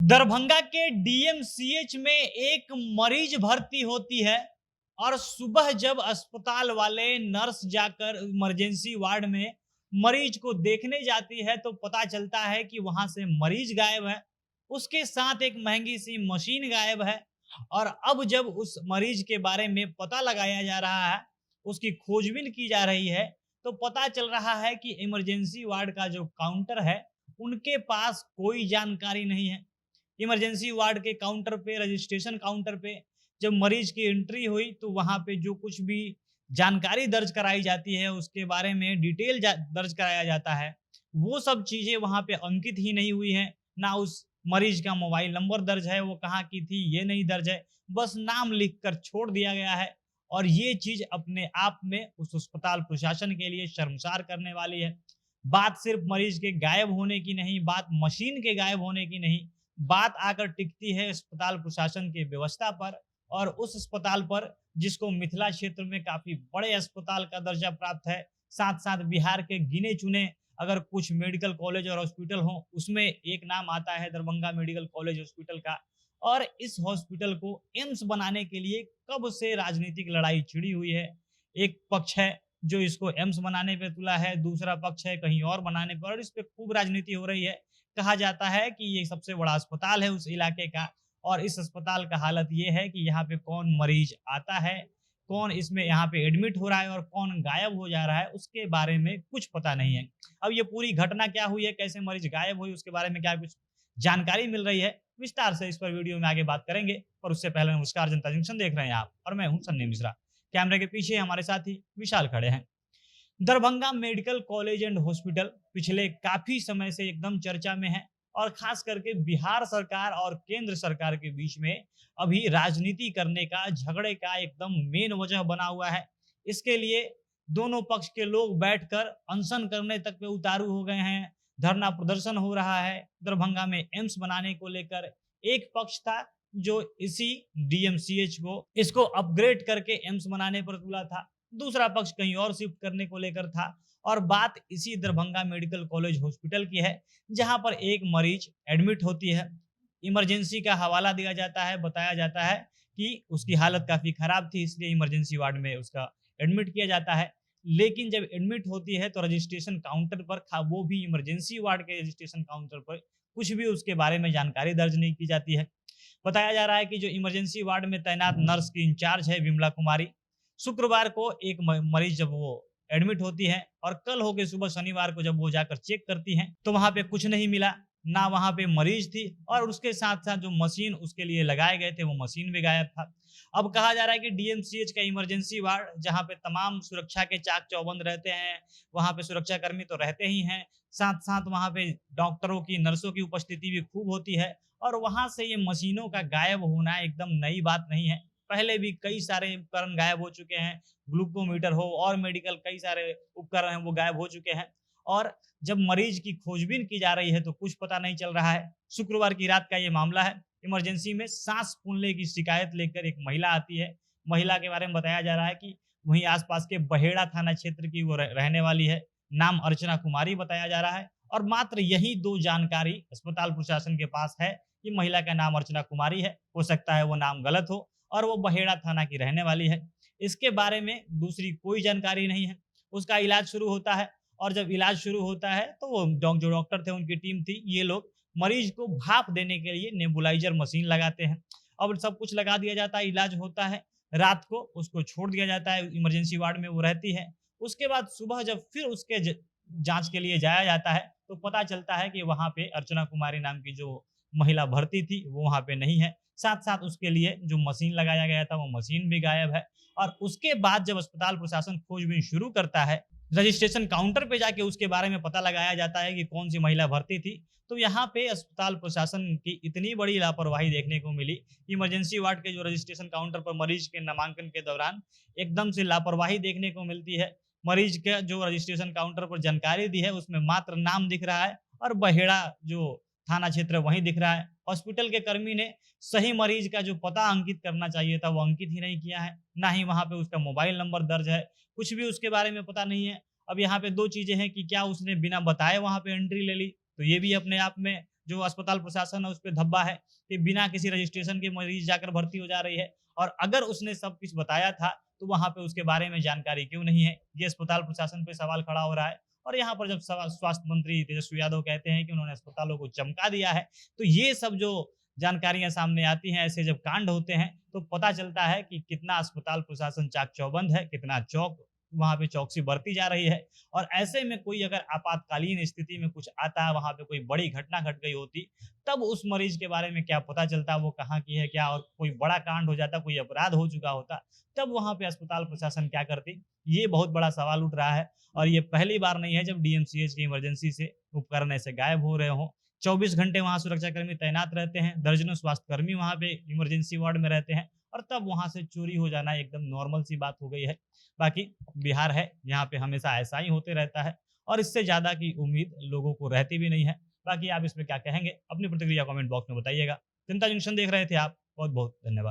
दरभंगा के डीएमसीएच में एक मरीज भर्ती होती है और सुबह जब अस्पताल वाले नर्स जाकर इमरजेंसी वार्ड में मरीज को देखने जाती है तो पता चलता है कि वहां से मरीज गायब है। उसके साथ एक महंगी सी मशीन गायब है। और अब जब उस मरीज के बारे में पता लगाया जा रहा है, उसकी खोजबीन की जा रही है, तो पता चल रहा है कि इमरजेंसी वार्ड का जो काउंटर है उनके पास कोई जानकारी नहीं है। इमरजेंसी वार्ड के काउंटर पे, रजिस्ट्रेशन काउंटर पे जब मरीज की एंट्री हुई तो वहां पे जो कुछ भी जानकारी दर्ज कराई जाती है, उसके बारे में डिटेल दर्ज कराया जाता है, वो सब चीजें वहां पे अंकित ही नहीं हुई है। ना उस मरीज का मोबाइल नंबर दर्ज है, वो कहाँ की थी ये नहीं दर्ज है, बस नाम लिख कर छोड़ दिया गया है। और ये चीज अपने आप में उस अस्पताल प्रशासन के लिए शर्मसार करने वाली है। बात सिर्फ मरीज के गायब होने की नहीं, बात मशीन के गायब होने की नहीं, बात आकर टिकती है अस्पताल प्रशासन की व्यवस्था पर। और उस अस्पताल पर जिसको मिथिला क्षेत्र में काफी बड़े अस्पताल का दर्जा प्राप्त है, साथ साथ बिहार के गिने चुने अगर कुछ मेडिकल कॉलेज और हॉस्पिटल हो, उसमें एक नाम आता है दरभंगा मेडिकल कॉलेज हॉस्पिटल का। और इस हॉस्पिटल को एम्स बनाने के लिए कब से राजनीतिक लड़ाई छिड़ी हुई है। एक पक्ष है जो इसको एम्स बनाने पे तुला है, दूसरा पक्ष है कहीं और बनाने पर, और इस पे खूब राजनीति हो रही है। कहा जाता है कि ये सबसे बड़ा अस्पताल है उस इलाके का, और इस अस्पताल का हालत ये है कि यहाँ पे कौन मरीज आता है, कौन इसमें यहाँ पे एडमिट हो रहा है और कौन गायब हो जा रहा है, उसके बारे में कुछ पता नहीं है। अब ये पूरी घटना क्या हुई है, कैसे मरीज गायब हुई, उसके बारे में क्या कुछ जानकारी मिल रही है, विस्तार से इस पर वीडियो में आगे बात करेंगे। पर उससे पहले नमस्कार, जनता जंक्शन देख रहे हैं आप और मैं हूँ सन्नी मिश्रा। कैमरे के पीछे हमारे साथी विशाल खड़े हैं। Darbhanga medical college and hospital पिछले काफी समय से एकदम चर्चा में है, और खास करके बिहार सरकार और केंद्र सरकार के बीच में अभी राजनीति करने का, झगड़े का एकदम मेन वजह बना हुआ है। इसके लिए दोनों पक्ष के लोग बैठकर अनशन करने तक पे उतारू हो गए हैं। धरना प्रदर्शन हो रहा है दरभंगा में एम्स बनाने को लेकर। एक पक्ष था जो इसी डीएमसीएच को इसको अपग्रेड करके एम्स बनाने पर तुला था, दूसरा पक्ष कहीं और शिफ्ट करने को लेकर था। और बात इसी दरभंगा मेडिकल कॉलेज हॉस्पिटल की है, जहां पर एक मरीज एडमिट होती है। इमरजेंसी का हवाला दिया जाता है, बताया जाता है कि उसकी हालत काफी खराब थी, इसलिए इमरजेंसी वार्ड में उसका एडमिट किया जाता है। लेकिन जब एडमिट होती है तो रजिस्ट्रेशन काउंटर पर, वो भी इमरजेंसी वार्ड के रजिस्ट्रेशन काउंटर पर, कुछ भी उसके बारे में जानकारी दर्ज नहीं की जाती है। बताया जा रहा है कि जो इमरजेंसी वार्ड में तैनात नर्स की इंचार्ज है विमला कुमारी, शुक्रवार को एक मरीज जब वो एडमिट होती है और कल होके सुबह शनिवार को जब वो जाकर चेक करती हैं तो वहां पे कुछ नहीं मिला, ना वहां पे मरीज थी, और उसके साथ साथ जो मशीन उसके लिए लगाए गए थे वो मशीन भी गायब था। अब कहा जा रहा है कि डीएमसीएच का इमरजेंसी वार्ड, जहां पे तमाम सुरक्षा के चाक चौबंद रहते हैं, वहां पे सुरक्षा कर्मी तो रहते ही हैं, साथ साथ वहां पे डॉक्टरों की, नर्सों की उपस्थिति भी खूब होती है। और वहां से ये मशीनों का गायब होना एकदम नई बात नहीं है। पहले भी कई सारे उपकरण गायब हो चुके हैं, ग्लूकोमीटर हो और मेडिकल कई सारे उपकरण हैं वो गायब हो चुके हैं। और जब मरीज की खोजबीन की जा रही है तो कुछ पता नहीं चल रहा है। शुक्रवार की रात का ये मामला है। इमरजेंसी में सांस फूलने की शिकायत लेकर एक महिला आती है। महिला के बारे में बताया जा रहा है कि वहीं आसपास के बहेड़ा थाना क्षेत्र की वो रहने वाली है। नाम अर्चना कुमारी बताया जा रहा है, और मात्र यही दो जानकारी अस्पताल प्रशासन के पास है कि महिला का नाम अर्चना कुमारी है, हो सकता है वो नाम गलत हो, और वो बहेड़ा थाना की रहने वाली है। इसके बारे में दूसरी कोई जानकारी नहीं है। उसका इलाज शुरू होता है, और जब इलाज शुरू होता है तो वो जो डॉक्टर थे, उनकी टीम थी, ये लोग मरीज को भाप देने के लिए नेबुलाइजर मशीन लगाते हैं। अब सब कुछ लगा दिया जाता है, इलाज होता है, रात को उसको छोड़ दिया जाता है, इमरजेंसी वार्ड में वो रहती है। उसके बाद सुबह जब फिर उसके जांच के लिए जाया जाता है तो पता चलता है कि वहां पे अर्चना कुमारी नाम की जो महिला भर्ती थी वो वहां पे नहीं है। साथ साथ उसके लिए जो मशीन लगाया गया था वो मशीन भी गायब है। और उसके बाद जब अस्पताल प्रशासन खोजबीन शुरू करता है, रजिस्ट्रेशन काउंटर पे जाके उसके बारे में पता लगाया जाता है कि कौन सी महिला भर्ती थी, तो यहाँ पे अस्पताल प्रशासन की इतनी बड़ी लापरवाही देखने को मिली। इमरजेंसी वार्ड के जो रजिस्ट्रेशन काउंटर पर मरीज के नामांकन के दौरान एकदम से लापरवाही देखने को मिलती है। मरीज के जो रजिस्ट्रेशन काउंटर पर जानकारी दी है उसमें मात्र नाम दिख रहा है, और बहेड़ा जो थाना क्षेत्र वहीं दिख रहा है। हॉस्पिटल के कर्मी ने सही मरीज का जो पता अंकित करना चाहिए था वो अंकित ही नहीं किया है, ना ही वहां पे उसका मोबाइल नंबर दर्ज है, कुछ भी उसके बारे में पता नहीं है। अब यहाँ पे दो चीजें हैं कि क्या उसने बिना बताए वहां पे एंट्री ले ली, तो ये भी अपने आप में जो अस्पताल प्रशासन है उस पे धब्बा है कि बिना किसी रजिस्ट्रेशन के मरीज जाकर भर्ती हो जा रही है, और अगर उसने सब कुछ बताया था तो वहाँ पे उसके बारे में जानकारी क्यों नहीं है? ये अस्पताल प्रशासन पे सवाल खड़ा हो रहा है। और यहाँ पर जब स्वास्थ्य मंत्री तेजस्वी यादव कहते हैं कि उन्होंने अस्पतालों को चमका दिया है, तो ये सब जो जानकारियाँ सामने आती हैं, ऐसे जब कांड होते हैं, तो पता चलता है कि कितना अस्पताल प्रशासन चाक-चौबंद है, कितना वहाँ पे चौकसी बरती जा रही है। और ऐसे में कोई अगर आपातकालीन स्थिति में कुछ आता है, वहाँ पे कोई बड़ी घटना घट गई होती, तब उस मरीज के बारे में क्या पता चलता, वो कहाँ की है क्या, और कोई बड़ा कांड हो जाता, कोई अपराध हो चुका होता, तब वहाँ पे अस्पताल प्रशासन क्या करती? ये बहुत बड़ा सवाल उठ रहा है। और ये पहली बार नहीं है जब डीएमसीएच की इमरजेंसी से उपकरण ऐसे गायब हो रहे हों। 24 घंटे वहाँ सुरक्षाकर्मी तैनात रहते हैं, दर्जनों स्वास्थ्यकर्मी वहाँ पे इमरजेंसी वार्ड में रहते हैं, और तब वहाँ से चोरी हो जाना एकदम नॉर्मल सी बात हो गई है। बाकी बिहार है, यहाँ पे हमेशा ऐसा ही होते रहता है, और इससे ज़्यादा की उम्मीद लोगों को रहती भी नहीं है। बाकी आप इस पे क्या कहेंगे? अपनी प्रतिक्रिया कमेंट बॉक्स में बताइएगा। जनता जंक्शन देख रहे थे आप, बहुत-बहुत धन्यवाद।